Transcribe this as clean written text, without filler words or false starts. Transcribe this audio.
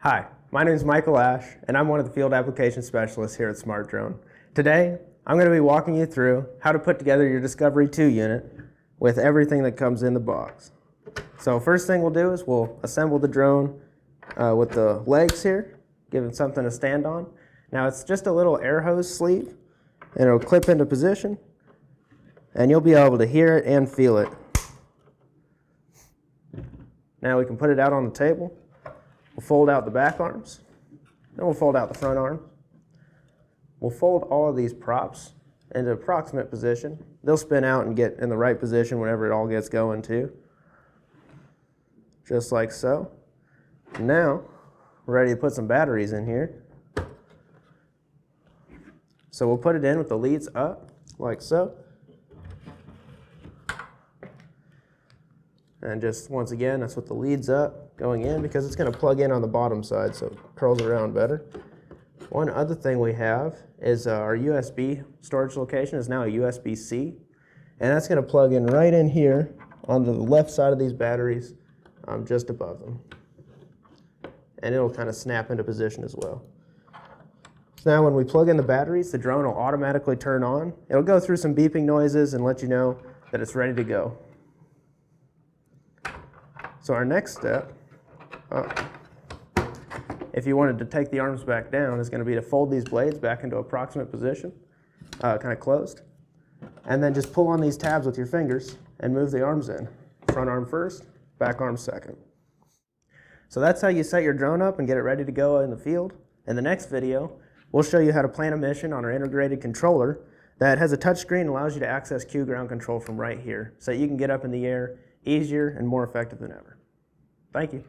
Hi, my name is Michael Ash, and I'm one of the field application specialists here at SmartDrone. Today, I'm going to be walking you through how to put together your Discovery 2 unit with everything that comes in the box. So first thing we'll do is we'll assemble the drone with the legs here, give it something to stand on. Now it's just a little air hose sleeve, and it'll clip into position, and you'll be able to hear it and feel it. Now we can put it out on the table. We'll fold out the back arms, then we'll fold out the front arms. We'll fold all of these props into approximate position. They'll spin out and get in the right position whenever it all gets going too. Just like so. Now, we're ready to put some batteries in here. So we'll put it in with the leads up, like so. And just once again, that's with the leads up going in because it's going to plug in on the bottom side so it curls around better. One other thing we have is our USB storage location is now a USB-C, and that's going to plug in right in here on the left side of these batteries, just above them. And it'll kind of snap into position as well. So now when we plug in the batteries, the drone will automatically turn on. It'll go through some beeping noises and let you know that it's ready to go. So our next step, if you wanted to take the arms back down, is going to be to fold these blades back into approximate position, kind of closed, and then just pull on these tabs with your fingers and move the arms in. Front arm first, back arm second. So that's how you set your drone up and get it ready to go in the field. In the next video, we'll show you how to plan a mission on our integrated controller that has a touchscreen and allows you to access Q ground control from right here so that you can get up in the air easier and more effective than ever. Thank you.